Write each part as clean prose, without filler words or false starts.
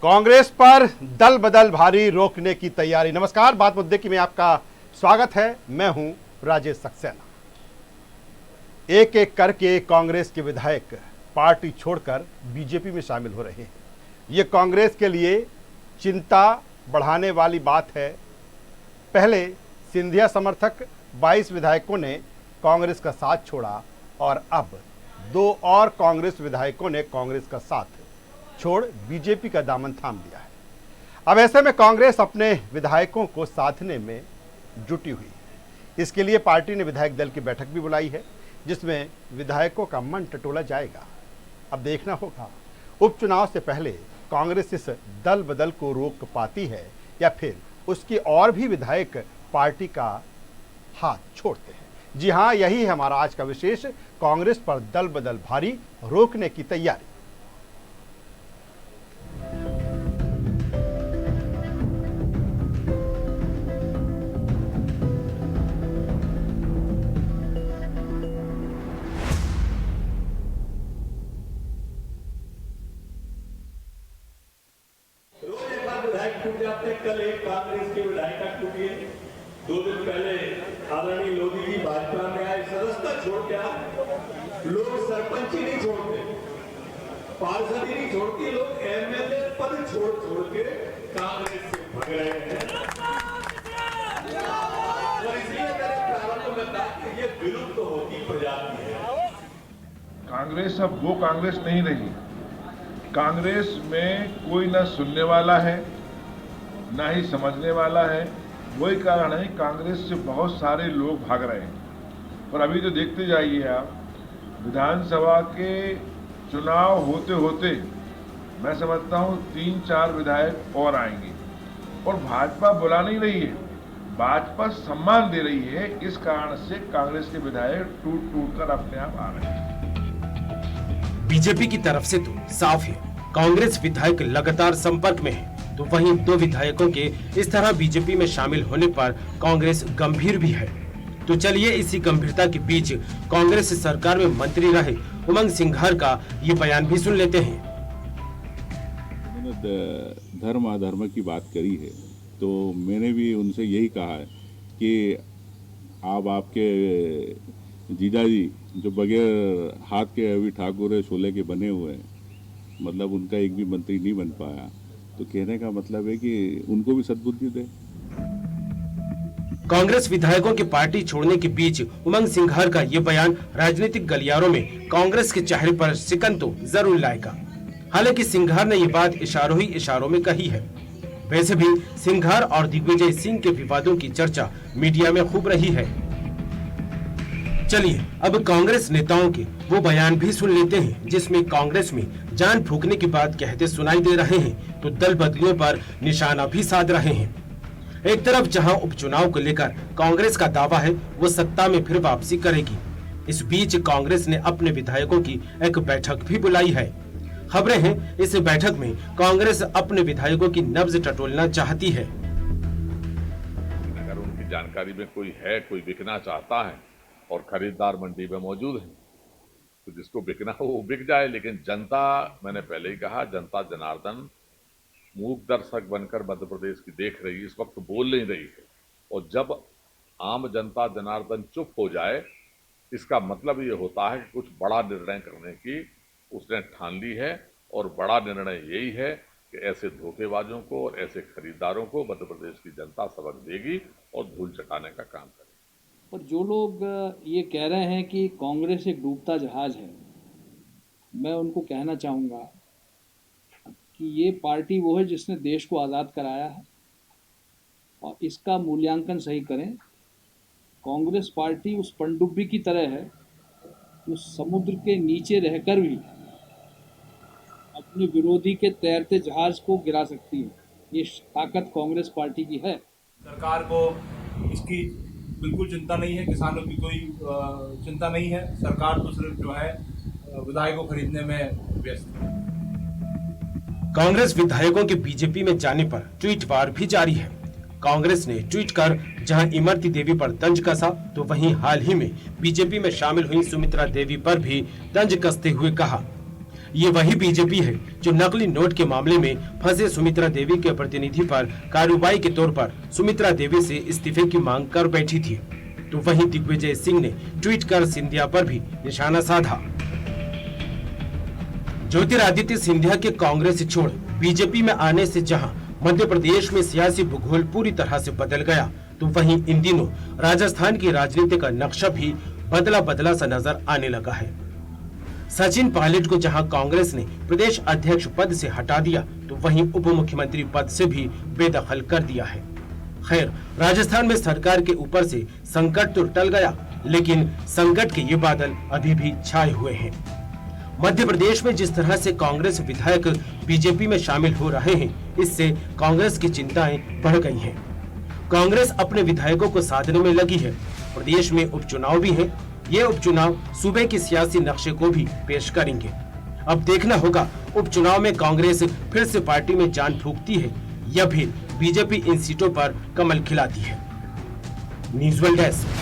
कांग्रेस पर दल बदल भारी रोकने की तैयारी। नमस्कार, बात मुद्दे की में आपका स्वागत है। मैं हूं राजेश सक्सेना। एक एक करके कांग्रेस के विधायक पार्टी छोड़कर बीजेपी में शामिल हो रहे हैं। ये कांग्रेस के लिए चिंता बढ़ाने वाली बात है। पहले सिंधिया समर्थक 22 विधायकों ने कांग्रेस का साथ छोड़ा और अब 2 और कांग्रेस विधायकों ने कांग्रेस का साथ छोड़ बीजेपी का दामन थाम लिया है। अब ऐसे में कांग्रेस अपने विधायकों को साधने में जुटी हुई है। इसके लिए पार्टी ने विधायक दल की बैठक भी बुलाई है, जिसमें विधायकों का मन टटोला जाएगा। अब देखना होगा उपचुनाव से पहले कांग्रेस इस दल बदल को रोक पाती है या फिर उसकी और भी विधायक पार्टी का हाथ छोड़ते हैं। जी हां, यही है हमारा आज का विशेष, कांग्रेस पर दल बदल भारी, रोकने की तैयारी। कल एक कांग्रेस के विधायक टूटी है। 2 दिन पहले आदरणीय लोधी जी भाजपा में आए, सदस्यता छोड़ के आए। लोग सरपंच ही नहीं छोड़ते, पार्षद ही नहीं छोड़ती, लोग एमएलए पद छोड़ के कांग्रेस से भग रहे हैं। और इसलिए मैंने प्रारंभ में कहा कि ये विलुप्त होती प्रजाति है। कांग्रेस अब वो कांग्रेस नहीं रही। कांग्रेस में कोई ना सुनने वाला है, ना ही समझने वाला है। वही कारण है कांग्रेस से बहुत सारे लोग भाग रहे हैं। और अभी तो देखते जाइए आप, विधानसभा के चुनाव होते होते मैं समझता हूँ 3-4 विधायक और आएंगे। और भाजपा बुला नहीं रही है, भाजपा सम्मान दे रही है। इस कारण से कांग्रेस के विधायक टूट कर अपने आप आ रहे हैं। बीजेपी की तरफ से तो साफ है, कांग्रेस विधायक लगातार संपर्क में है। तो वहीं 2 विधायकों के इस तरह बीजेपी में शामिल होने पर कांग्रेस गंभीर भी है। तो चलिए इसी गंभीरता के बीच कांग्रेस सरकार में मंत्री रहे उमंग सिंघार का ये बयान भी सुन लेते हैं। उन्होंने धर्म अधर्म की बात करी है, तो मैंने भी उनसे यही कहा है कि आप आपके जीजाजी जो बगैर हाथ के अभी ठाकुर शोले के बने हुए हैं, मतलब उनका एक भी मंत्री नहीं बन पाया। तो कहने का मतलब है कि उनको भी सद्बुद्धि दे। कांग्रेस विधायकों की पार्टी छोड़ने के बीच उमंग सिंघार का ये बयान राजनीतिक गलियारों में कांग्रेस के चेहरे पर सिकन तो जरूर लाएगा। हालांकि सिंघार ने ये बात इशारों में कही है। वैसे भी सिंघार और दिग्विजय सिंह के विवादों की चर्चा मीडिया में खूब रही है। चलिए अब कांग्रेस नेताओं के वो बयान भी सुन लेते हैं, जिसमें कांग्रेस में जान फूंकने की बात कहते सुनाई दे रहे हैं, तो दल बदलियों पर निशाना भी साध रहे हैं। एक तरफ जहां उपचुनाव को लेकर कांग्रेस का दावा है वो सत्ता में फिर वापसी करेगी, इस बीच कांग्रेस ने अपने विधायकों की एक बैठक भी बुलाई है। खबरें हैं इस बैठक में कांग्रेस अपने विधायकों की नब्ज टटोलना चाहती है। अगर उनकी जानकारी में कोई है, कोई बिकना चाहता है और खरीदार मंडी में मौजूद है, तो जिसको बिकना हो वो बिक जाए। लेकिन जनता, मैंने पहले ही कहा, जनता जनार्दन मूक दर्शक बनकर मध्य प्रदेश की देख रही है, इस वक्त बोल नहीं रही है। और जब आम जनता जनार्दन चुप हो जाए, इसका मतलब ये होता है कि कुछ बड़ा निर्णय करने की उसने ठान ली है। और बड़ा निर्णय यही है कि ऐसे धोखेबाजों को और ऐसे खरीदारों को मध्य प्रदेश की जनता सबक देगी और धूल चटाने का काम करेगी। और जो लोग ये कह रहे हैं कि कांग्रेस एक डूबता जहाज है, मैं उनको कहना चाहूँगा कि ये पार्टी वो है जिसने देश को आज़ाद कराया है और इसका मूल्यांकन सही करें। कांग्रेस पार्टी उस पनडुब्बी की तरह है जो समुद्र के नीचे रहकर भी अपने विरोधी के तैरते जहाज को गिरा सकती है। ये ताकत कांग्रेस पार्टी की है। सरकार को इसकी बिल्कुल चिंता नहीं है, किसानों की कोई चिंता नहीं है। सरकार तो सिर्फ जो है विधायकों खरीदने में व्यस्त है। कांग्रेस विधायकों के बीजेपी में जाने पर ट्वीट वार भी जारी है। कांग्रेस ने ट्वीट कर जहां इमरती देवी पर तंज कसा, तो वहीं हाल ही में बीजेपी में शामिल हुई सुमित्रा देवी पर भी तंज कसते हुए कहा, ये वही बीजेपी है जो नकली नोट के मामले में फंसे सुमित्रा देवी के प्रतिनिधि पर कार्रवाई के तौर पर सुमित्रा देवी से इस्तीफे की मांग कर बैठी थी। तो वहीं दिग्विजय सिंह ने ट्वीट कर सिंधिया पर भी निशाना साधा। ज्योतिरादित्य सिंधिया के कांग्रेस छोड़ बीजेपी में आने से जहां मध्य प्रदेश में सियासी भूगोल पूरी तरह से बदल गया, तो वहीं इन दिनों राजस्थान की राजनीति का नक्शा भी बदला बदला सा नजर आने लगा है। सचिन पायलट को जहां कांग्रेस ने प्रदेश अध्यक्ष पद से हटा दिया, तो वहीं उप मुख्यमंत्री पद से भी बेदखल कर दिया है। खैर, राजस्थान में सरकार के ऊपर से संकट तो टल गया, लेकिन संकट के ये बादल अभी भी छाए हुए हैं। मध्य प्रदेश में जिस तरह से कांग्रेस विधायक बीजेपी में शामिल हो रहे हैं, इससे कांग्रेस की चिंताएं बढ़ गई हैं। कांग्रेस अपने विधायकों को साधने में लगी है। प्रदेश में उपचुनाव भी है। ये उपचुनाव सूबे के सियासी नक्शे को भी पेश करेंगे। अब देखना होगा उपचुनाव में कांग्रेस फिर से पार्टी में जान फूंकती है या फिर बीजेपी इन सीटों पर कमल खिलाती है। News world desk.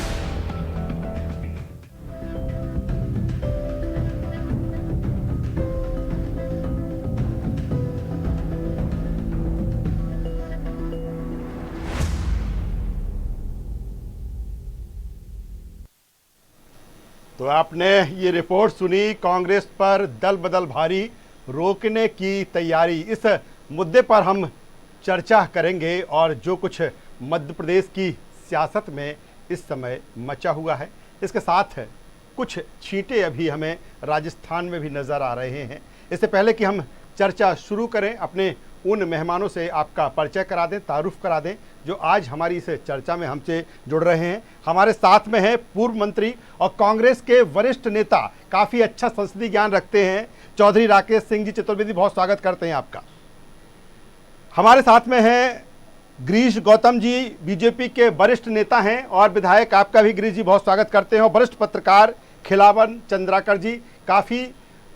तो आपने ये रिपोर्ट सुनी, कांग्रेस पर दल बदल भारी, रोकने की तैयारी। इस मुद्दे पर हम चर्चा करेंगे और जो कुछ मध्य प्रदेश की सियासत में इस समय मचा हुआ है, इसके साथ कुछ छींटे अभी हमें राजस्थान में भी नज़र आ रहे हैं। इससे पहले कि हम चर्चा शुरू करें, अपने उन मेहमानों से आपका परिचय करा दें, तारुफ करा दें जो आज हमारी इस चर्चा में हमसे जुड़ रहे हैं। हमारे साथ में है पूर्व मंत्री और कांग्रेस के वरिष्ठ नेता, काफ़ी अच्छा संसदीय ज्ञान रखते हैं, चौधरी राकेश सिंह जी चतुर्वेदी। बहुत स्वागत करते हैं आपका। हमारे साथ में है गिरीश गौतम जी, बीजेपी के वरिष्ठ नेता हैं और विधायक। आपका भी गिरीश जी बहुत स्वागत करते हैं। और वरिष्ठ पत्रकार खिलावन चंद्राकर जी, काफ़ी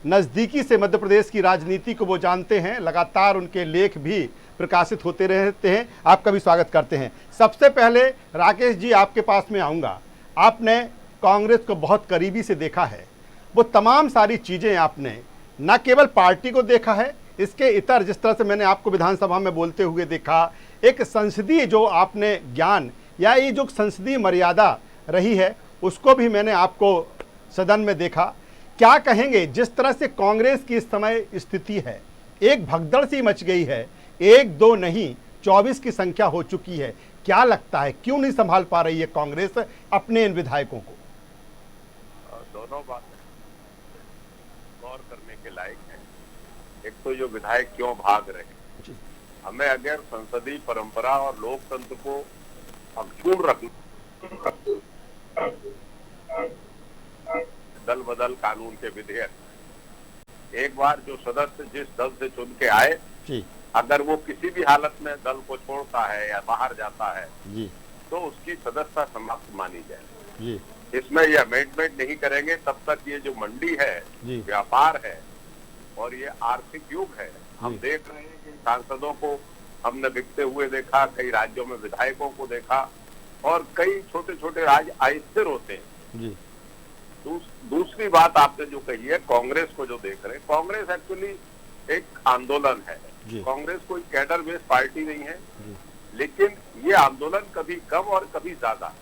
नज़दीकी से मध्य प्रदेश की राजनीति को वो जानते हैं, लगातार उनके लेख भी प्रकाशित होते रहते हैं। आपका भी स्वागत करते हैं। सबसे पहले राकेश जी आपके पास में आऊँगा। आपने कांग्रेस को बहुत करीबी से देखा है, वो तमाम सारी चीज़ें आपने न केवल पार्टी को देखा है, इसके इतर जिस तरह से मैंने आपको विधानसभा में बोलते हुए देखा, एक संसदीय जो आपने ज्ञान या ये जो संसदीय मर्यादा रही है, उसको भी मैंने आपको सदन में देखा। क्या कहेंगे जिस तरह से कांग्रेस की इस समय स्थिति है? एक भगदड़ सी मच गई है, 1 2 नहीं 24 की संख्या हो चुकी है। क्या लगता है क्यों नहीं संभाल पा रही है कांग्रेस अपने इन विधायकों को? दोनों बातें गौर करने के लायक है। एक तो जो विधायक क्यों भाग रहे हैं, हमें अगर संसदीय परंपरा और लोकतंत्र को अक्षुण्ण रखना, दल बदल कानून के विधेयक, एक बार जो सदस्य जिस दल से चुन के आए, अगर वो किसी भी हालत में दल को छोड़ता है या बाहर जाता है जी, तो उसकी सदस्यता समाप्त मानी जाए जी। इसमें ये अमेंडमेंट नहीं करेंगे तब तक ये जो मंडी है, व्यापार है और ये आर्थिक युग है। हम देख रहे हैं कि सांसदों को हमने बिकते हुए देखा, कई राज्यों में विधायकों को देखा और कई छोटे छोटे राज्य अस्थिर होते हैं जी। दूसरी बात आपने जो कही है, कांग्रेस को जो देख रहे हैं, कांग्रेस एक्चुअली एक आंदोलन है। कांग्रेस कोई कैडर बेस्ड पार्टी नहीं है, लेकिन ये आंदोलन कभी कम और कभी ज्यादा।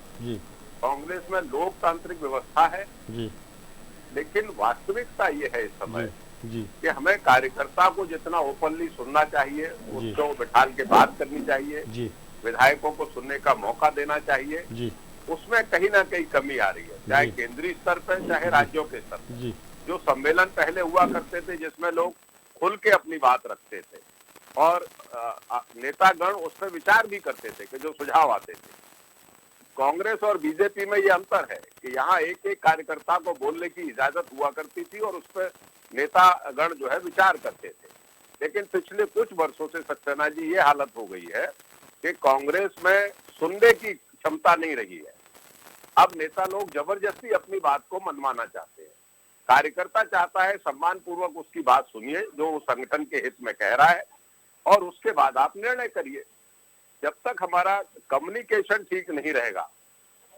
कांग्रेस में लोकतांत्रिक व्यवस्था है, लेकिन वास्तविकता ये है इस समय कि हमें कार्यकर्ता को जितना ओपनली सुनना चाहिए, उसको बिठाल के बात करनी चाहिए, विधायकों को सुनने का मौका देना चाहिए, उसमें कहीं ना कहीं कमी आ रही है, चाहे केंद्रीय स्तर पर चाहे राज्यों के स्तर पर। जो सम्मेलन पहले हुआ करते थे जिसमें लोग खुल के अपनी बात रखते थे और नेतागण उस पर विचार भी करते थे कि जो सुझाव आते थे। कांग्रेस और बीजेपी में ये अंतर है कि यहाँ एक एक कार्यकर्ता को बोलने की इजाजत हुआ करती थी और उस पर नेतागण जो है विचार करते थे। लेकिन पिछले कुछ वर्षों से सक्सेना जी ये हालत हो गई है कि कांग्रेस में सुनने की क्षमता नहीं रही है। अब नेता लोग जबरदस्ती अपनी बात को मनवाना चाहते हैं। कार्यकर्ता चाहता है सम्मान पूर्वक उसकी बात सुनिए जो वो संगठन के हित में कह रहा है और उसके बाद आप निर्णय करिए। जब तक हमारा कम्युनिकेशन ठीक नहीं रहेगा,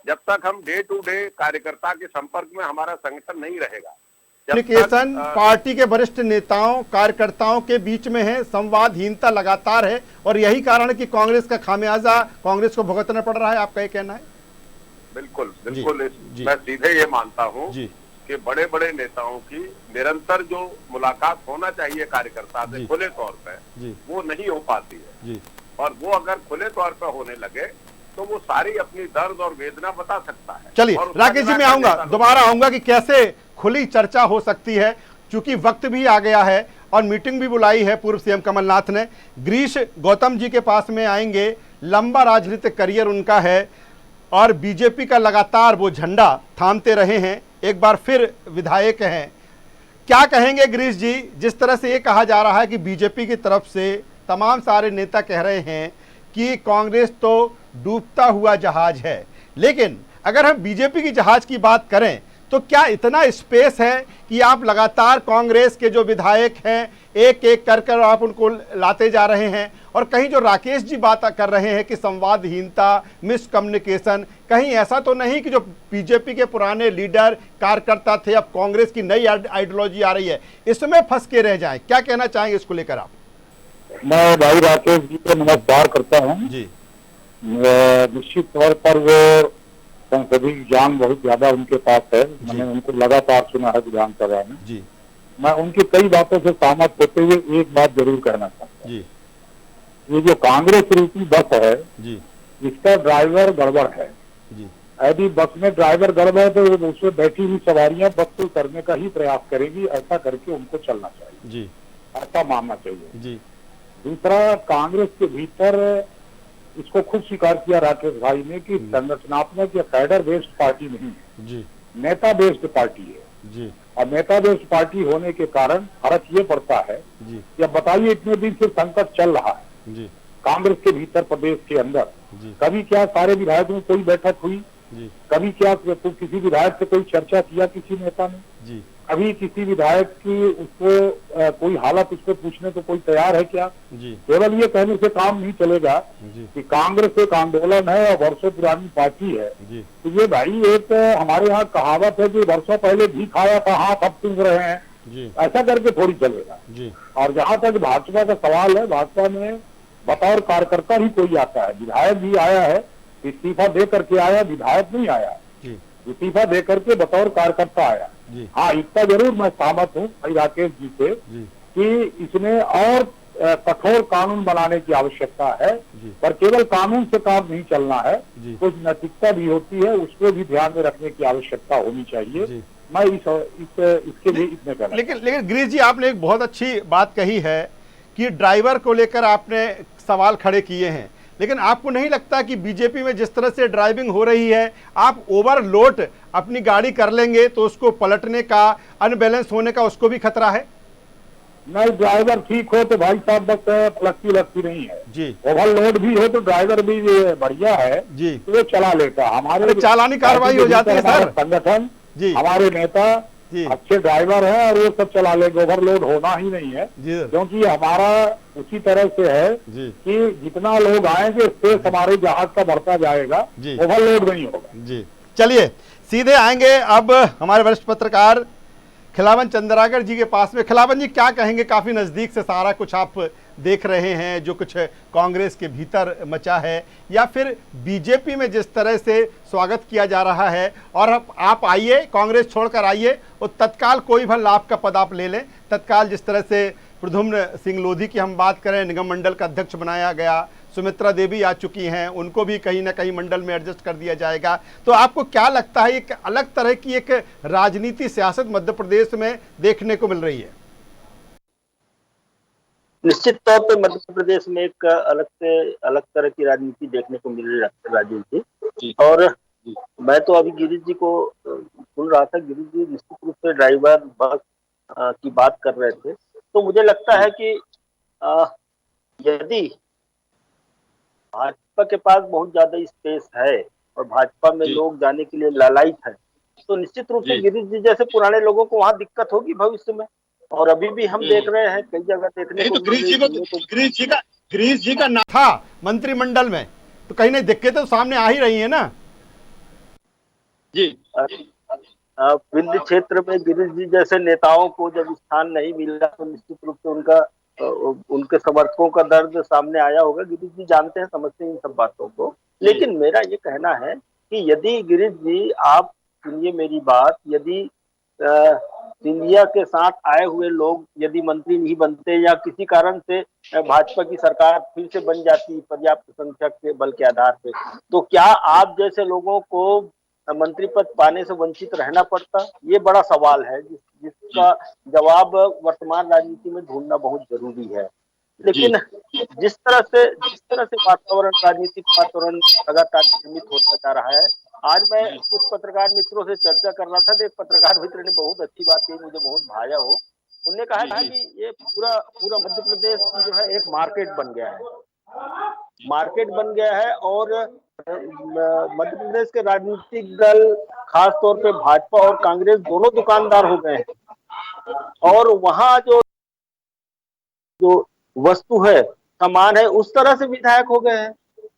जब तक हम डे टू डे कार्यकर्ता के संपर्क में हमारा संगठन नहीं रहेगा, कम्युनिकेशन पार्टी के वरिष्ठ नेताओं कार्यकर्ताओं के बीच में है, संवादहीनता लगातार है और यही कारण है कि कांग्रेस का खामियाजा कांग्रेस को भुगतना पड़ रहा है, आपका ये कहना है? बिल्कुल बिल्कुल, मैं सीधे ये मानता हूँ कि बड़े बड़े नेताओं की निरंतर जो मुलाकात होना चाहिए कार्यकर्ता से खुले तौर पे, वो नहीं हो पाती है। और वो अगर खुले तौर पे होने लगे तो वो सारी अपनी दर्द और वेदना बता सकता है। चलिए राकेश जी, मैं आऊंगा, दोबारा आऊंगा कि कैसे खुली चर्चा हो सकती है, क्योंकि वक्त भी आ गया है और मीटिंग भी बुलाई है पूर्व सीएम कमलनाथ ने। गिरीश गौतम जी के पास में आएंगे, लंबा राजनीतिक करियर उनका है और बीजेपी का लगातार वो झंडा थामते रहे हैं, एक बार फिर विधायक हैं। क्या कहेंगे गिरीश जी, जिस तरह से ये कहा जा रहा है कि बीजेपी की तरफ से तमाम सारे नेता कह रहे हैं कि कांग्रेस तो डूबता हुआ जहाज है, लेकिन अगर हम बीजेपी की जहाज की बात करें तो क्या इतना स्पेस है कि आप लगातार कांग्रेस के जो विधायक हैं एक एक कर आप उनको लाते जा रहे हैं? और कहीं जो राकेश जी बात कर रहे हैं कि संवादहीनता, मिसकम्युनिकेशन, कहीं ऐसा तो नहीं कि जो बीजेपी के पुराने लीडर कार्यकर्ता थे अब कांग्रेस की नई आइडियोलॉजी आ रही है, इसमें फंस के रह जाएं? क्या कहना चाहेंगे इसको लेकर आप? मैं भाई राकेश जी को नमस्कार करता हूँ जी। निश्चित तौर पर वो संसदीय ज्ञान बहुत ज्यादा उनके पास है, मैंने उनको लगातार सुना है विधानसभा में जी। मैं उनकी कई बातों से सहमत होते हुए एक बात जरूर कहना चाहता हूँ, ये जो कांग्रेस रूपी बस है जी, इसका ड्राइवर गड़बड़ है जी। यदि बस में ड्राइवर गड़बड़ है तो उसमें बैठी हुई सवारियां बस को करने का ही प्रयास करेगी, ऐसा करके उनको चलना चाहिए जी, ऐसा मानना चाहिए जी। दूसरा, कांग्रेस के भीतर इसको खुद स्वीकार किया राकेश भाई ने कि संगठनात्मक या कैडर बेस्ड पार्टी नहीं है जी, नेता बेस्ड पार्टी है जी। और नेता बेस्ड पार्टी होने के कारण फर्क ये पड़ता है जी, या बताइए इतने दिन से संकट चल रहा है जी कांग्रेस के भीतर प्रदेश के अंदर जी। कभी क्या सारे विधायकों में कोई बैठक हुई जी, कभी क्या किसी विधायक से कोई चर्चा किया किसी नेता ने जी, अभी किसी विधायक की उसको कोई हालत उसको पूछने को कोई तैयार है क्या जी? केवल ये कहने से काम नहीं चलेगा कि कांग्रेस एक आंदोलन है और वर्षों पुरानी पार्टी है जी। तो ये भाई एक हमारे यहाँ कहावत है कि वर्षों पहले भी खाया था हाथ अब सूंघ रहे हैं जी, ऐसा करके थोड़ी चलेगा जी। और जहाँ तक भाजपा का सवाल है, भाजपा में बतौर कार्यकर्ता ही कोई आता है, विधायक भी आया है, इस्तीफा दे करके आया, विधायक नहीं आया, इस्तीफा दे करके बतौर कार्यकर्ता आया। हाँ, इतना जरूर मैं सहमत हूँ भाई राकेश जी से कि इसमें और कठोर कानून बनाने की आवश्यकता है, पर केवल कानून से काम नहीं चलना है, कुछ नैतिकता भी होती है, उसको भी ध्यान में रखने की आवश्यकता होनी चाहिए। मैं इसके लिए इतने कहना। लेकिन गिरीश जी, आपने एक बहुत अच्छी बात कही है कि ड्राइवर को लेकर आपने सवाल खड़े किए हैं, लेकिन आपको नहीं लगता कि बीजेपी में जिस तरह से ड्राइविंग हो रही है, आप ओवरलोड अपनी गाड़ी कर लेंगे तो उसको पलटने का, अनबैलेंस होने का उसको भी खतरा है? नहीं, ड्राइवर ठीक हो तो भाई साहब बस लगती नहीं है जी। ओवरलोड भी हो तो ड्राइवर भी बढ़िया है जी, तो वो चला लेता। हमारे चालानी कार्रवाई हो जाती है सर, संगठन जी, हमारे नेता अच्छे ड्राइवर हैं और वो सब चला लेंगे, ओवरलोड होना ही नहीं है, क्योंकि हमारा उसी तरह से है कि जितना लोग आएंगे स्पेस हमारे जहाज का बढ़ता जाएगा, ओवरलोड नहीं होगा जी। चलिए सीधे आएंगे अब हमारे वरिष्ठ पत्रकार खिलावन चंद्राकर जी के पास में। खिलावन जी, क्या कहेंगे, काफी नजदीक से सारा कुछ आप देख रहे हैं जो कुछ कांग्रेस के भीतर मचा है, या फिर बीजेपी में जिस तरह से स्वागत किया जा रहा है और आप आइए, कांग्रेस छोड़कर आइए और तत्काल कोई भी लाभ का पद आप ले लें। तत्काल जिस तरह से प्रद्युम्न सिंह लोधी की हम बात करें, निगम मंडल का अध्यक्ष बनाया गया, सुमित्रा देवी आ चुकी हैं, उनको भी कहीं ना कहीं मंडल में एडजस्ट कर दिया जाएगा। तो आपको क्या लगता है, एक अलग तरह की एक राजनीति सियासत मध्य प्रदेश में देखने को मिल रही है? निश्चित तौर पे मध्य प्रदेश में एक अलग तरह की राजनीति देखने को मिल रही है राजीव जी। और मैं तो अभी गिरीश जी को सुन रहा था, गिरीश जी निश्चित रूप से ड्राइवर बस की बात कर रहे थे, तो मुझे लगता है कि यदि भाजपा के पास बहुत ज्यादा स्पेस है और भाजपा में लोग जाने के लिए लालायित है, तो निश्चित रूप से गिरीश जी जैसे पुराने लोगों को वहां दिक्कत होगी भविष्य में, और अभी भी हम देख रहे हैं कई जगह देखने को। गिरीश जी का नाम था मंत्रिमंडल में, तो कहीं नहीं दिक्कतें तो सामने आ ही रही है ना जी। विंध्य क्षेत्र में गिरीश जी जैसे नेताओं को जब स्थान नहीं मिला तो निश्चित रूप से उनके समर्थकों का दर्द सामने आया होगा। गिरीश जी जानते हैं, समझते हैं इन सब बातों को। लेकिन मेरा ये कहना है कि यदि गिरीश जी, आप सुनिए मेरी बात, यदि सिंधिया के साथ आए हुए लोग यदि मंत्री नहीं बनते या किसी कारण से भाजपा की सरकार फिर से बन जाती पर्याप्त संख्या के बल के आधार पे, तो क्या आप जैसे लोगों को मंत्री पद पाने से वंचित रहना पड़ता? ये बड़ा सवाल है जिसका जवाब वर्तमान राजनीति में ढूंढना बहुत जरूरी है। लेकिन जिस तरह से वातावरण, राजनीतिक वातावरण लगातार निर्मित होता जा रहा है, आज मैं कुछ पत्रकार मित्रों से चर्चा कर रहा था तो एक पत्रकार मित्र ने बहुत अच्छी बात कही, मुझे बहुत भाया हो। उन्होंने कहा था कि ये पूरा मध्य प्रदेश जो है एक मार्केट बन गया है और मध्य प्रदेश के राजनीतिक दल, खास तौर पे भाजपा और कांग्रेस, दोनों दुकानदार हो गए हैं और वहाँ जो वस्तु है, सामान है, उस तरह से विधायक हो गए हैं।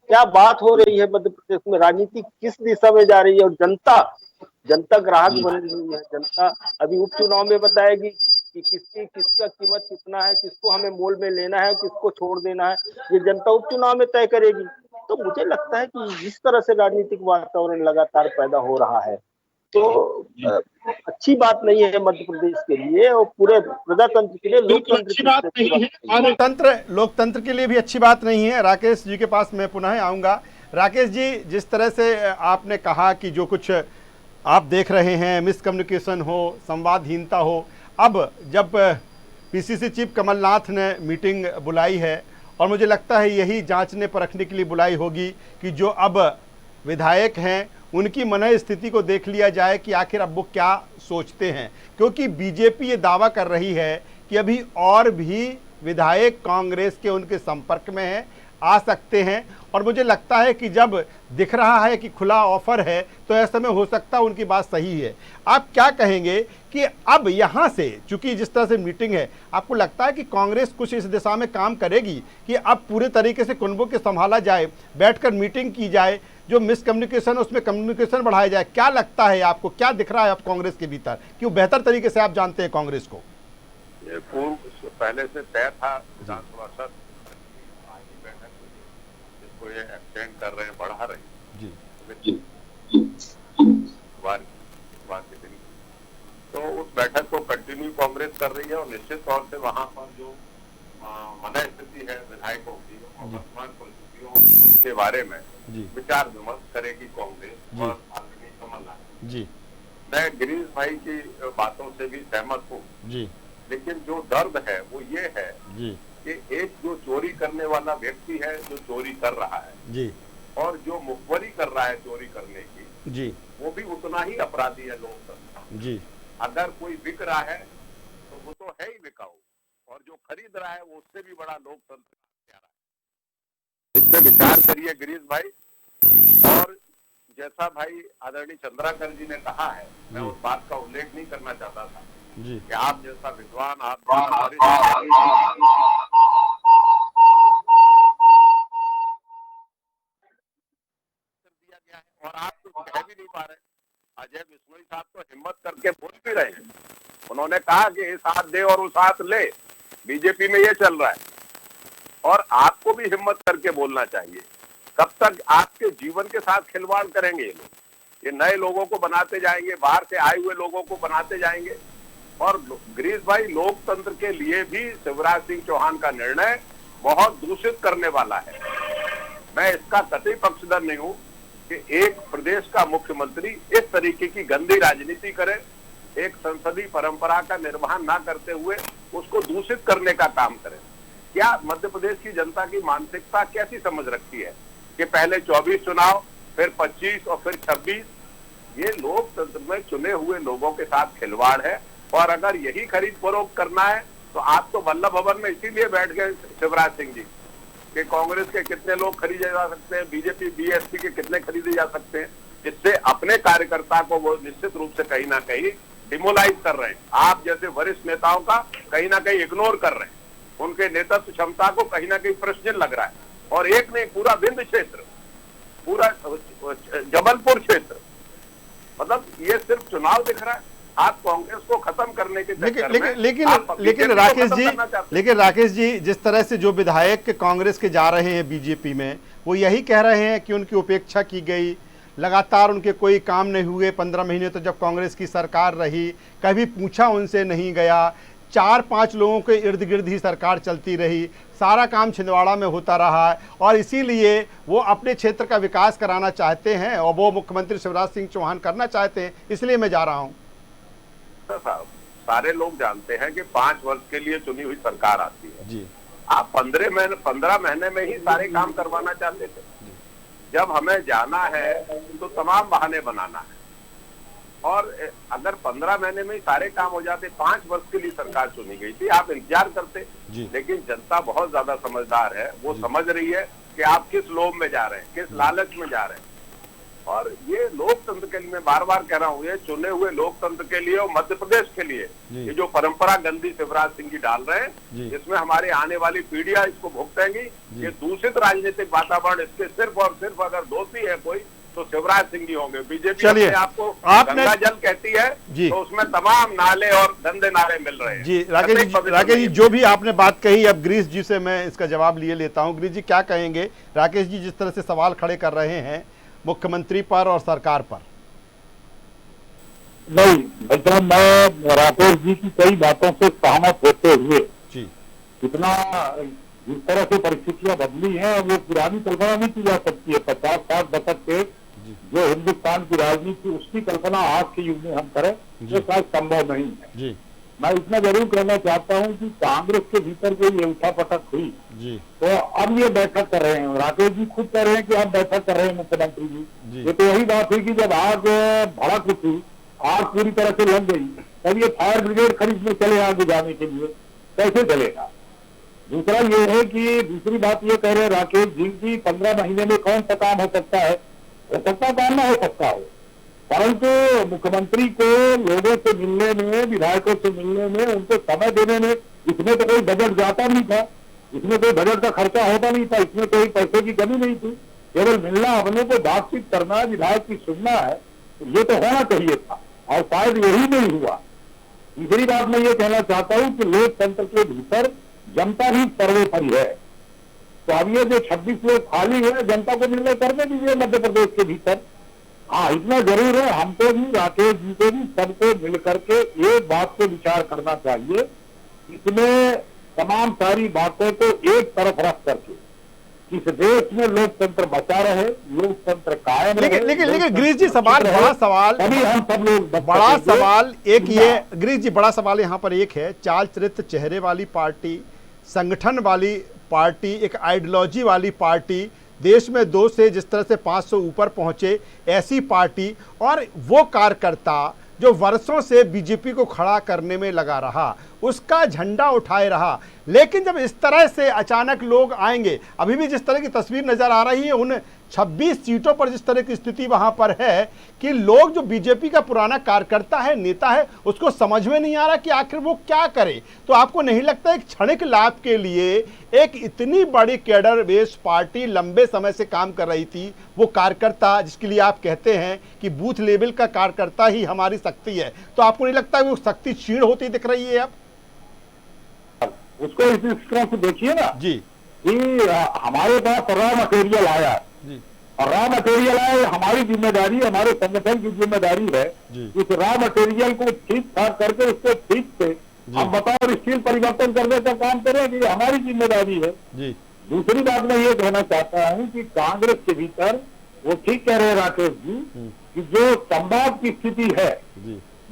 क्या बात हो रही है मध्य प्रदेश में? राजनीति किस दिशा में जा रही है? और जनता ग्राहक बन रही है। जनता अभी उपचुनाव में बताएगी कि किसका कीमत कितना है, किसको हमें मोल में लेना है, किसको छोड़ देना है, ये जनता उपचुनाव में तय करेगी। तो मुझे लगता है कि जिस तरह से राजनीतिक वातावरण लगातार पैदा हो रहा है तो अच्छी बात नहीं है मध्य प्रदेश के लिए और पूरे प्रजातंत्र के लिए, लोकतंत्र के लिए भी अच्छी बात नहीं है। राकेश जी के पास मैं पुनः आऊंगा। राकेश जी, जिस तरह से आपने कहा कि जो कुछ आप देख रहे हैं, मिसकम्युनिकेशन हो, संवादहीनता हो, अब जब पीसीसी चीफ कमलनाथ ने मीटिंग बुलाई है और मुझे लगता है यही जांचने परखने के लिए बुलाई होगी कि जो अब विधायक हैं उनकी मनः स्थिति को देख लिया जाए कि आखिर अब वो क्या सोचते हैं, क्योंकि बीजेपी ये दावा कर रही है कि अभी और भी विधायक कांग्रेस के उनके संपर्क में हैं, आ सकते हैं। और मुझे लगता है कि जब दिख रहा है कि खुला ऑफर है तो ऐसे में हो सकता है उनकी बात सही है। आप क्या कहेंगे कि अब यहाँ से, चूंकि जिस तरह से मीटिंग है, आपको लगता है कि कांग्रेस कुछ इस दिशा में काम करेगी कि अब पूरे तरीके से कुनबों के संभाला जाए, बैठकर मीटिंग की जाए, जो मिसकम्युनिकेशन उसमें कम्युनिकेशन बढ़ाया जाए? क्या लगता है आपको, क्या दिख रहा है अब कांग्रेस के भीतर, कि वो बेहतर तरीके से आप जानते हैं कांग्रेस को? ये पूर्व पहले से तय था विधानसभा सत्र बैठक जिसको ये एक्सटेंड कर रहे हैं, बढ़ा रहे हैं वार के दिन, तो उस बैठक को कंटिन्यू कांग्रेस कर रही है और निश्चित तौर से वहां पर जो मनः स्थिति है विधायकों की और वर्तमान परिस्थितियों के बारे में विचार विमर्श करेगी कांग्रेस और आदरणीय कमलनाथ जी। मैं गिरीश भाई की बातों से भी सहमत हूँ जी, लेकिन जो दर्द है वो ये है जी कि एक जो चोरी करने वाला व्यक्ति है, जो चोरी कर रहा है जी, और जो मुखबरी कर रहा है चोरी करने की जी, वो भी उतना ही अपराधी है लोकतंत्र जी। अगर कोई बिक रहा है तो वो तो है ही बिकाऊ, और जो खरीद रहा है वो उससे भी बड़ा लोकतंत्र क्या रहा है। इस पे विचार करिए गिरीश भाई। और जैसा भाई आदरणीय चंद्राकर जी ने कहा है, मैं उस बात का उल्लेख नहीं करना चाहता था जी कि आप जैसा विद्वान, आप दिया गया है और आप तो कह भी नहीं पा रहे। अजय बिश्नोई साहब तो हिम्मत करके बोल भी रहे हैं, उन्होंने कहा कि इस हाथ दे और उस हाथ ले, बीजेपी में ये चल रहा है, और आपको भी हिम्मत करके बोलना चाहिए। कब तक आपके जीवन के साथ खिलवाड़ करेंगे ये लोग? ये नए लोगों को बनाते जाएंगे, बाहर से आए हुए लोगों को बनाते जाएंगे। और गिरीश भाई, लोकतंत्र के लिए भी शिवराज सिंह चौहान का निर्णय बहुत दूषित करने वाला है। मैं इसका कतई पक्षधर नहीं हूं कि एक प्रदेश का मुख्यमंत्री इस तरीके की गंदी राजनीति करे, एक संसदीय परंपरा का निर्वहन ना करते हुए उसको दूषित करने का काम करे। क्या मध्य प्रदेश की जनता की मानसिकता कैसी समझ रखती है कि पहले 24 चुनाव, फिर 25 और फिर 26? ये लोकतंत्र में चुने हुए लोगों के साथ खिलवाड़ है। और अगर यही खरीद फरोख्त करना है तो आप तो वल्लभ भवन में इसीलिए बैठ गए शिवराज सिंह जी कि कांग्रेस के कितने लोग खरीदे जा सकते हैं, बीजेपी बीएसपी के कितने खरीदे जा सकते हैं। इससे अपने कार्यकर्ता को वो निश्चित रूप से कहीं ना कहीं डिमोलाइज कर रहे हैं। आप जैसे वरिष्ठ नेताओं का कहीं ना कहीं इग्नोर कर रहे हैं, उनके नेतृत्व क्षमता को कहीं ना कहीं प्रश्न लग रहा है। और एक नहीं, पूरा विंध्य क्षेत्र, पूरा जबलपुर क्षेत्र, मतलब ये सिर्फ चुनाव दिख रहा है, आप कांग्रेस को खत्म करने के चक्कर में लेकिन राकेश जी जिस तरह से जो विधायक कांग्रेस के जा रहे हैं बीजेपी में, वो यही कह रहे हैं कि उनकी उपेक्षा की गई, लगातार उनके कोई काम नहीं हुए। 15 महीने तो जब कांग्रेस की सरकार रही, कभी पूछा उनसे नहीं गया, 4-5 लोगों के इर्द गिर्द ही सरकार चलती रही, सारा काम छिंदवाड़ा में होता रहा है, और इसीलिए वो अपने क्षेत्र का विकास कराना चाहते हैं और वो मुख्यमंत्री शिवराज सिंह चौहान करना चाहते हैं, इसलिए मैं जा रहा हूँ। सारे लोग जानते हैं कि 5 वर्ष के लिए चुनी हुई सरकार आती है जी। आप 15 महीने में ही सारे काम करवाना चाहते थे। जब हमें जाना है तो तमाम बहाने बनाना है, और अगर 15 महीने में ही सारे काम हो जाते, 5 वर्ष के लिए सरकार चुनी गई थी, आप इंतजार करते। लेकिन जनता बहुत ज्यादा समझदार है, वो समझ रही है कि आप किस लोभ में जा रहे हैं, किस लालच में जा रहे हैं। और ये लोकतंत्र के लिए मैं बार बार कह रहा हूँ, ये चुने हुए लोकतंत्र के लिए और मध्य प्रदेश के लिए ये जो परंपरा गंदी शिवराज सिंह जी डाल रहे हैं, इसमें हमारी आने वाली पीढ़ियां इसको भुगतेंगी। ये दूषित राजनीतिक वातावरण, इसके सिर्फ और सिर्फ अगर दोषी है कोई तो शिवराज सिंह जी होंगे। बीजेपी अपने आपको गंगा जल कहती है तो उसमें तमाम नाले और गंदे नाले मिल रहे हैं। जी राकेश जी जो भी आपने बात कही, अब गिरीश जी से मैं इसका जवाब लिए लेता हूँ। गिरीश जी क्या कहेंगे? राकेश जी जिस तरह से सवाल खड़े कर रहे हैं मुख्यमंत्री पर और सरकार पर। नहीं मतलब मैं राकेश जी की कई बातों से सहमत होते हुए इतना जिस तरह से परिस्थितियां बदली हैं वो पुरानी कल्पना नहीं की जा सकती है। 50-60 दशक के जो हिंदुस्तान की राजनीति उसकी कल्पना आज के युग में हम करें तो शायद संभव नहीं है। मैं इतना जरूर कहना चाहता हूं कि कांग्रेस के भीतर जो ये उठापटक हुई तो अब ये बैठक कर रहे हैं, राकेश जी खुद कह रहे हैं कि अब बैठक कर रहे हैं मुख्यमंत्री जी। ये तो वही बात हुई कि जब आग भड़क उठी, आग पूरी तरह से लग गई, तब ये फायर ब्रिगेड खरीदने चले आग बुझाने के लिए, कैसे चलेगा? दूसरा ये है कि दूसरी बात ये कह रहे हैं राकेश जी की 15 महीने में कौन सा काम हो सकता है? हो सकता काम ना हो सकता हो, परंतु मुख्यमंत्री को लोगों से मिलने में, विधायकों से मिलने में, उनको समय देने में इसमें तो कोई बजट जाता नहीं था, इसमें कोई बजट का खर्चा होता नहीं था, इसमें कोई पैसे की कमी नहीं थी। केवल मिलना, अपने को बातचीत करना, विधायक की सुनना है, ये तो होना चाहिए था और शायद यही नहीं हुआ। तीसरी बात मैं ये कहना चाहता हूँ कि लोकतंत्र के भीतर जनता भी सर्वोपरि है। तो अब ये जो 26 लोग खाली है, जनता को निर्णय करने दीजिए मध्य प्रदेश के भीतर। हाँ इतना जरूर है, हमको भी, राकेश जी को भी, सबको मिलकर के एक बात पे विचार करना चाहिए। इसमें तमाम सारी बातों को एक तरफ रख करके इस देश में लोकतंत्र बचा रहे, लोकतंत्र कायम रहे। लेकिन गिरीश जी बड़ा सवाल अभी हम सब लोग बड़ा सवाल एक ये गिरीश जी बड़ा सवाल यहाँ पर एक है, चाल चरित्र चेहरे वाली पार्टी, संगठन वाली पार्टी, एक आइडियोलॉजी वाली पार्टी, देश में 2 से जिस तरह से 500 ऊपर पहुंचे ऐसी पार्टी, और वो कार्यकर्ता जो वर्षों से बीजेपी को खड़ा करने में लगा रहा, उसका झंडा उठाए रहा। लेकिन जब इस तरह से अचानक लोग आएंगे, अभी भी जिस तरह की तस्वीर नजर आ रही है उन 26 सीटों पर जिस तरह की स्थिति वहां पर है कि लोग जो बीजेपी का पुराना कार्यकर्ता है, नेता है, उसको समझ में नहीं आ रहा कि आखिर वो क्या करे। तो आपको नहीं लगता एक क्षणिक लाभ के लिए एक इतनी बड़ी कैडर बेस्ड पार्टी लंबे समय से काम कर रही थी, वो कार्यकर्ता जिसके लिए आप कहते हैं कि बूथ लेवल का कार्यकर्ता ही हमारी शक्ति है, तो आपको नहीं लगता वो शक्ति क्षीण होती दिख रही है अब? उसको इस तरह से देखिए ना जी कि हमारे पास रॉ मटेरियल आया और रॉ मटेरियल आया, हमारी जिम्मेदारी, हमारे संगठन की जिम्मेदारी है इस रॉ मटेरियल को ठीक ठाक करके उसको ठीक से हम बताओ स्टील परिवर्तन करने का काम करें, कि हमारी जिम्मेदारी है। दूसरी बात मैं ये कहना चाहता हूँ कि कांग्रेस के भीतर वो ठीक कह रहे हैं राकेश जी कि जो संवाद की स्थिति है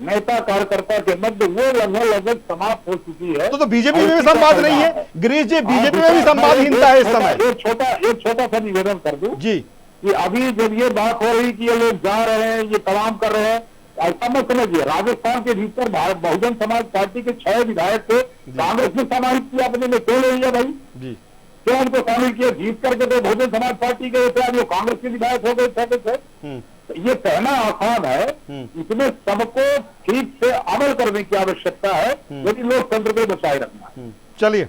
नेता कार्यकर्ता के मध्य, वो लगभग समाप्त हो चुकी है। तो बीजेपी में भी संवाद नहीं है गिरीश जी, बीजेपी में भी संवादहीनता है इस समय। एक छोटा सा निवेदन कर दूं जी कि अभी जब ये बात हो रही कि ये लोग जा रहे हैं, ये तमाम कर रहे हैं, ऐसा मत समझिए। राजस्थान के भीतर बहुजन समाज पार्टी के 6 विधायक थे, कांग्रेस ने समाहित किया अपने में, क्यों ले लिया भाई? क्यों उनको शामिल किया? जीत करके तो बहुजन समाज पार्टी के थे, जो कांग्रेस के विधायक हो गए 6 के 6। ये कहना आसान है, इसमें सबको ठीक से अमल करने की आवश्यकता है यदि लोकतंत्र को बचाए रखना। चलिए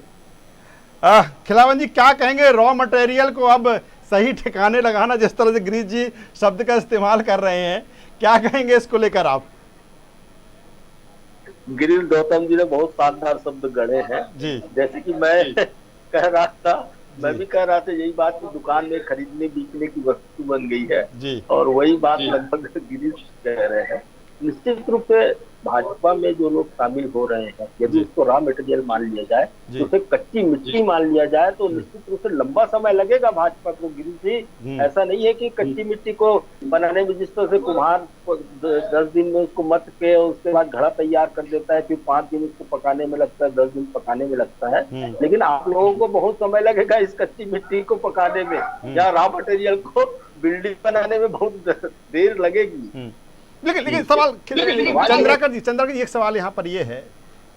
खिलावन जी क्या कहेंगे, रॉ मटेरियल को अब सही ठिकाने लगाना, जिस तरह से गिरीश जी शब्द का इस्तेमाल कर रहे हैं, क्या कहेंगे इसको लेकर आप? गिरीश गौतम जी ने बहुत शानदार शब्द गढ़े हैं जी। जैसे कि मैं कह रहा था, मैं भी कह रहा था यही बात कि दुकान में खरीदने बेचने की वस्तु बन गई है जी। और वही बात लगभग गिरीश कह रहे हैं। निश्चित रूप से भाजपा में जो लोग शामिल हो रहे हैं, यदि उसको रॉ मटेरियल मान लिया जाए, तो उसे कच्ची मिट्टी मान लिया जाए, तो निश्चित रूप से लंबा समय लगेगा भाजपा को। गिरीश जी, ऐसा नहीं है कि कच्ची मिट्टी को बनाने में जिस तरह से कुम्हार 10 दिन में उसको मत के उसके बाद घड़ा तैयार कर देता है, फिर 5 दिन उसको पकाने में लगता है, 10 दिन पकाने में लगता है, लेकिन आप लोगों को बहुत समय लगेगा इस कच्ची मिट्टी को पकाने में या रॉ मटेरियल को बिल्डिंग बनाने में बहुत देर लगेगी। लेकिन सवाल चंद्राकर जी एक सवाल यहाँ पर ये है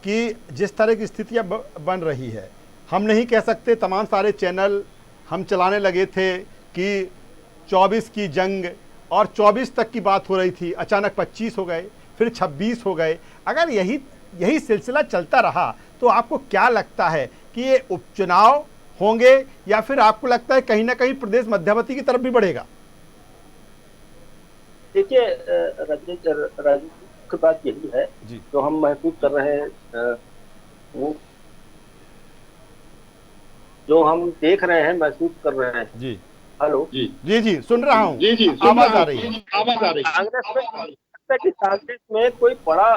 कि जिस तरह की स्थितियाँ बन रही है, हम नहीं कह सकते, तमाम सारे चैनल हम चलाने लगे थे कि 24 की जंग और 24 तक की बात हो रही थी, अचानक 25 हो गए, फिर 26 हो गए। अगर यही सिलसिला चलता रहा तो आपको क्या लगता है कि ये उपचुनाव होंगे या फिर आपको लगता है कहीं ना कहीं प्रदेश मध्यावधि की तरफ भी बढ़ेगा? देखिए राजनीतिक बात यही है जो हम महसूस कर रहे हैं, वो जो हम देख रहे हैं, महसूस कर रहे हैं। जी हेलो जी सुन रहा हूँ, जी आवाज आ रही है। कांग्रेस में कोई बड़ा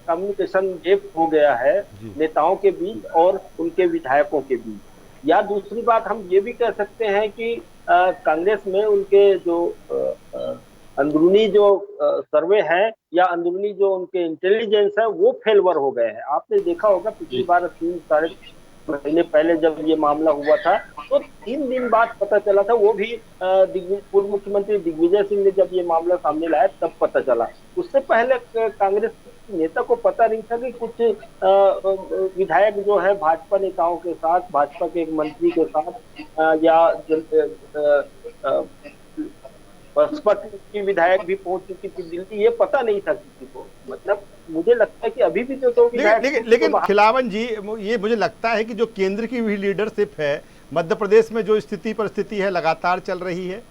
कम्युनिकेशन गैप हो गया है नेताओं के बीच और उनके विधायकों के बीच, या दूसरी बात हम ये भी कह सकते हैं कि कांग्रेस में उनके जो अंदरूनी जो सर्वे है या अंदरूनी जो उनके इंटेलिजेंस है वो फेलवर हो गए हैं। आपने देखा होगा पिछली बार 3 साढ़े महीने पहले जब ये मामला हुआ था तो 3 दिन बाद पता चला था, वो भी पूर्व मुख्यमंत्री दिग्विजय सिंह ने जब ये मामला सामने लाया तब पता चला। उससे पहले कांग्रेस नेता को पता नहीं था कि कुछ विधायक जो है भाजपा नेताओं के साथ, भाजपा के एक मंत्री के साथ या बसपा की विधायक भी पहुंच चुकी थी दिल्ली, ये पता नहीं था किसी को। मतलब मुझे लगता है कि अभी भी जो लेकिन खिलावन जी, ये मुझे लगता है कि जो केंद्र की भी लीडरशिप है, मध्य प्रदेश में जो स्थिति परिस्थिति है लगातार चल रही है,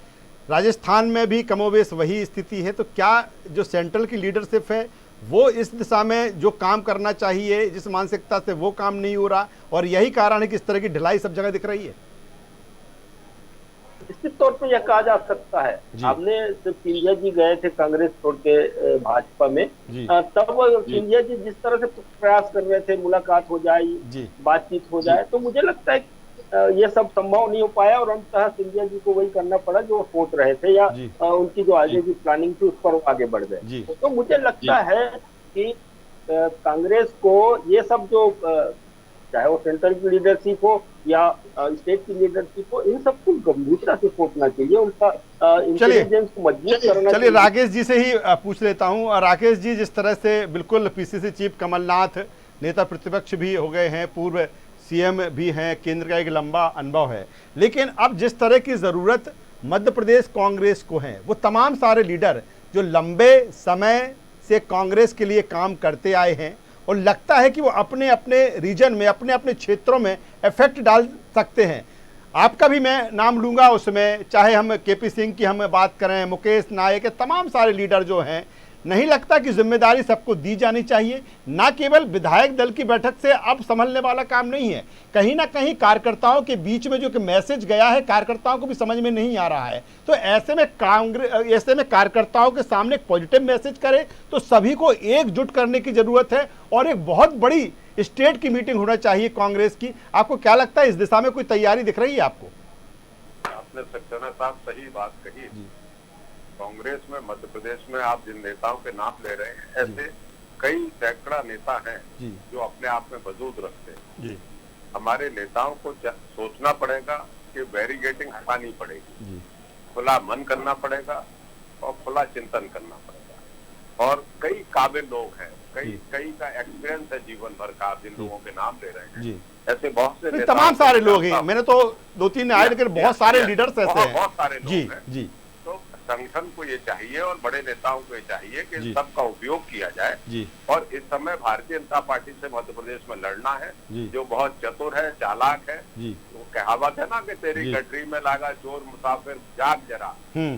राजस्थान में भी कमोबेश वही स्थिति है, तो क्या जो सेंट्रल की लीडरशिप है वो इस दिशा में जो काम करना चाहिए, जिस मानसिकता से वो काम नहीं हो रहा, और यही कारण है कि इस तरह की ढिलाई सब जगह दिख रही है? निश्चित तौर पे यह कहा जा सकता है। आपने जब सिंधिया जी गए थे कांग्रेस छोड़ के भाजपा में, तब सिंधिया जी जिस तरह से प्रयास कर रहे थे मुलाकात हो जाए, बातचीत हो जाए, तो मुझे लगता है ये सब संभव नहीं हो पाया और अंततः सिंधिया जी को वही करना पड़ा जो सोच रहे थे या उनकी जो आगे की प्लानिंग थी उस पर वो आगे बढ़ गए। तो मुझे लगता है कि कांग्रेस को ये सब जो चाहे वो सेंट्रल की लीडरशिप हो या स्टेट की लीडरशिप हो, इन सबको गंभीरता से सोचना चाहिए, उनका इंटेलिजेंस को मजबूत करना। चलिए राकेश जी से ही पूछ लेता हूं। राकेश जी, जिस तरह से बिल्कुल पीसीसी चीफ कमलनाथ नेता प्रतिपक्ष भी हो गए हैं, पूर्व सीएम भी हैं, केंद्र का एक लंबा अनुभव है, लेकिन अब जिस तरह की ज़रूरत मध्य प्रदेश कांग्रेस को है, वो तमाम सारे लीडर जो लंबे समय से कांग्रेस के लिए काम करते आए हैं और लगता है कि वो अपने अपने रीजन में, अपने अपने क्षेत्रों में इफेक्ट डाल सकते हैं। आपका भी मैं नाम लूँगा उसमें, चाहे हम केपी सिंह की हम बात करें, मुकेश नायक, तमाम सारे लीडर जो हैं, नहीं लगता कि जिम्मेदारी सबको दी जानी चाहिए? ना केवल विधायक दल की बैठक से अब संभलने वाला काम नहीं है, कहीं ना कहीं कार्यकर्ताओं के बीच में जो कि मैसेज गया है कार्यकर्ताओं को भी समझ में नहीं आ रहा है। तो ऐसे में कार्यकर्ताओं के सामने एक पॉजिटिव मैसेज करे तो सभी को एकजुट करने की जरूरत है और एक बहुत बड़ी स्टेट की मीटिंग होना चाहिए कांग्रेस की। आपको क्या लगता है, इस दिशा में कोई तैयारी दिख रही है आपको? आपने सक्सेना साहब सही बात कही। कांग्रेस में मध्य प्रदेश में आप जिन नेताओं के नाम ले रहे हैं, ऐसे कई सैकड़ा नेता हैं जो अपने आप में वजूद रखते हैं। हमारे नेताओं को सोचना पड़ेगा कि बैरिगेटिंग हटानी पड़ेगी, खुला मन करना पड़ेगा और खुला चिंतन करना पड़ेगा। और कई काबिल लोग हैं, कई का एक्सपीरियंस है जीवन भर का, आप जिन लोगों के नाम ले रहे हैं, ऐसे बहुत से तमाम सारे लोग हैं। मैंने तो 2-3 आए, लेकिन बहुत सारे लीडर्स ऐसे हैं। बहुत सारे लोग हैं। संगठन को ये चाहिए और बड़े नेताओं को ये चाहिए कि इन सब का उपयोग किया जाए और इस समय भारतीय जनता पार्टी से मध्य प्रदेश में लड़ना है, जो बहुत चतुर है, चालाक है। वो कहावत है ना कि तेरी गठरी में लागा चोर मुसाफिर जाग जरा।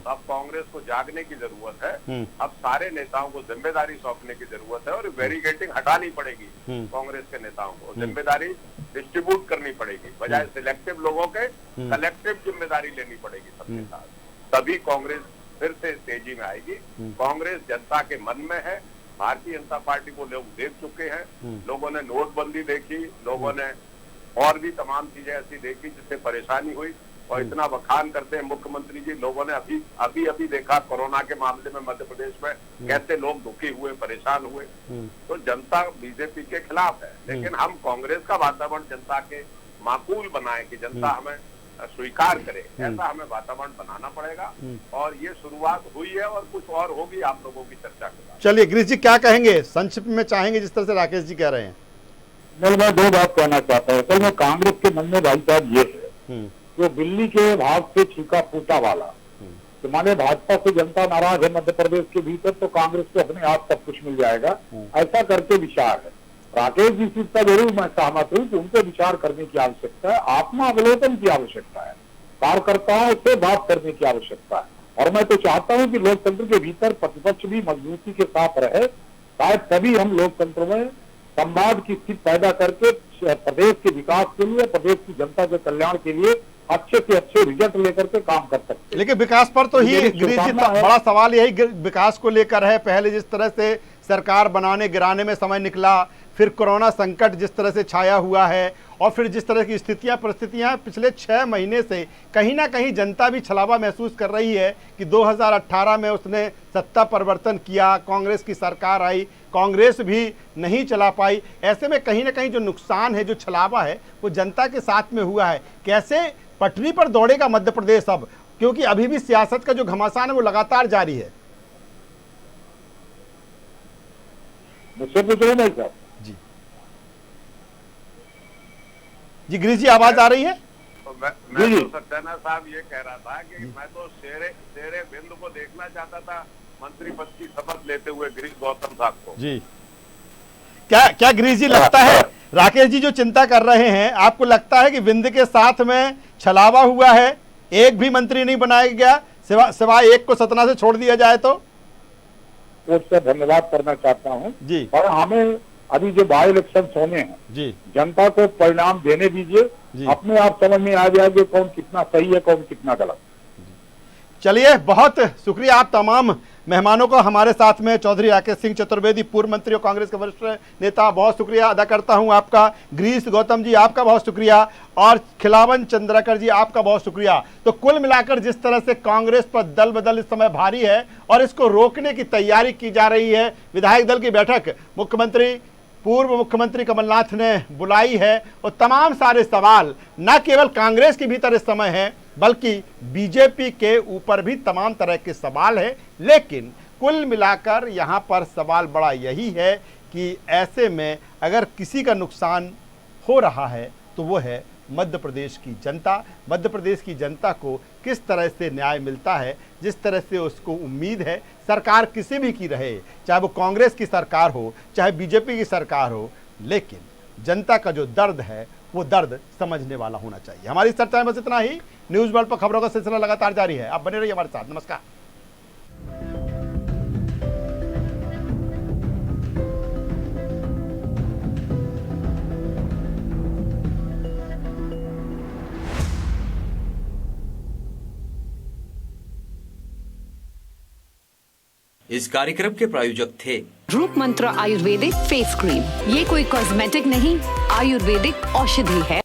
अब कांग्रेस को जागने की जरूरत है। अब सारे नेताओं को जिम्मेदारी सौंपने की जरूरत है और बैरिकेडिंग हटानी पड़ेगी कांग्रेस के नेताओं को। जिम्मेदारी डिस्ट्रीब्यूट करनी पड़ेगी, बजाय सिलेक्टिव लोगों के कलेक्टिव जिम्मेदारी लेनी पड़ेगी सबके साथ। तभी कांग्रेस फिर से तेजी में आएगी। कांग्रेस जनता के मन में है। भारतीय जनता पार्टी को लोग देख चुके हैं। लोगों ने नोटबंदी देखी, लोगों ने और भी तमाम चीजें ऐसी देखी जिससे परेशानी हुई और इतना बखान करते हैं मुख्यमंत्री जी। लोगों ने अभी देखा कोरोना के मामले में मध्य प्रदेश में कैसे लोग दुखी हुए, परेशान हुए। तो जनता बीजेपी के खिलाफ है, लेकिन हम कांग्रेस का वातावरण जनता के माकूल बनाए कि जनता हमें स्वीकार करे, ऐसा हमें वातावरण बनाना पड़ेगा। और ये शुरुआत हुई है और कुछ और होगी आप लोगों की चर्चा के बाद। चलिए गिरीश जी क्या कहेंगे, संक्षिप्त में चाहेंगे जिस तरह से राकेश जी कह रहे हैं? मैं दो बात कहना चाहता हूँ। असल में कांग्रेस के मन में भाई साहब ये है जो दिल्ली के भाग से छीका फूटा वाला, तो माने भाजपा से जनता नाराज है मध्य प्रदेश के भीतर तो कांग्रेस को अपने आप सब कुछ मिल जाएगा, ऐसा करके विचार है। राकेश जी चीज का जरूर मैं सहमत हूँ कि उनको विचार करने की आवश्यकता है, आत्मा अवलोकन की आवश्यकता है, कार्यकर्ताओं से बात करने की आवश्यकता है। और मैं तो चाहता हूँ कि लोकतंत्र के भीतर प्रतिपक्ष भी मजबूती के साथ रहे, शायद तभी हम लोकतंत्र में संवाद की स्थिति पैदा करके प्रदेश के विकास के लिए, प्रदेश की जनता के कल्याण के लिए अच्छे से अच्छे रिजल्ट लेकर के काम कर सकते हैं। लेकिन विकास पर तो ही गिरीश जी बड़ा सवाल यही विकास को लेकर है। पहले जिस तरह से सरकार बनाने गिराने में समय निकला, फिर कोरोना संकट जिस तरह से छाया हुआ है और फिर जिस तरह की परिस्थितियां पिछले 6 महीने से कहीं ना कहीं जनता भी छलावा महसूस कर रही है कि 2018 में उसने सत्ता परिवर्तन किया, कांग्रेस की सरकार आई, कांग्रेस भी नहीं चला पाई। ऐसे में कहीं ना कहीं जो नुकसान है, जो छलावा है, वो जनता के साथ में हुआ है। कैसे पटरी पर दौड़ेगा मध्य प्रदेश अब, क्योंकि अभी भी सियासत का जो घमासान है वो लगातार जारी है। मुझसे पूछ रहे नहीं सर? जी गिरीश जी आवाज आ रही है? तो मैं तो सक्सेना साहब ये कह रहा था कि मैं तो शेरे बिंदु को देखना चाहता था मंत्री पद की शपथ लेते हुए गिरीश गौतम साहब को। जी क्या गिरीश जी लगता है, राकेश जी जो चिंता कर रहे हैं, आपको लगता है कि विंध्य के साथ में छलावा हुआ है, एक भी मंत्री नहीं बनाया गया, सिवाय एक को सतना से छोड़ दिया जाए तो? उससे धन्यवाद करना चाहता हूँ जी। और हमें अभी जो बाई इलेक्शन होने हैं जी, जनता को परिणाम देने दीजिए, अपने आप समझ में आ जाएगा कौन कितना सही है, कौन कितना गलत। चलिए बहुत शुक्रिया आप तमाम मेहमानों को हमारे साथ में। चौधरी राकेश सिंह चतुर्वेदी पूर्व मंत्री और कांग्रेस के वरिष्ठ नेता, बहुत शुक्रिया अदा करता हूं आपका। गिरीश गौतम जी आपका बहुत शुक्रिया और खिलावन चंद्रकर जी आपका बहुत शुक्रिया। तो कुल मिलाकर जिस तरह से कांग्रेस पर दल बदल इस समय भारी है और इसको रोकने की तैयारी की जा रही है, विधायक दल की बैठक पूर्व मुख्यमंत्री कमलनाथ ने बुलाई है और तमाम सारे सवाल न केवल कांग्रेस के भीतर इस समय हैं बल्कि बीजेपी के ऊपर भी तमाम तरह के सवाल है। लेकिन कुल मिलाकर यहाँ पर सवाल बड़ा यही है कि ऐसे में अगर किसी का नुकसान हो रहा है तो वो है मध्य प्रदेश की जनता। मध्य प्रदेश की जनता को किस तरह से न्याय मिलता है, जिस तरह से उसको उम्मीद है, सरकार किसी भी की रहे, चाहे वो कांग्रेस की सरकार हो चाहे बीजेपी की सरकार हो, लेकिन जनता का जो दर्द है वो दर्द समझने वाला होना चाहिए। हमारी चर्चा में बस इतना ही। न्यूज़ वर्ल्ड पर खबरों का सिलसिला लगातार जारी है, आप बने रहिए हमारे साथ। नमस्कार। इस कार्यक्रम के प्रायोजक थे रूप मंत्र आयुर्वेदिक फेस क्रीम। ये कोई कॉस्मेटिक नहीं, आयुर्वेदिक औषधि है।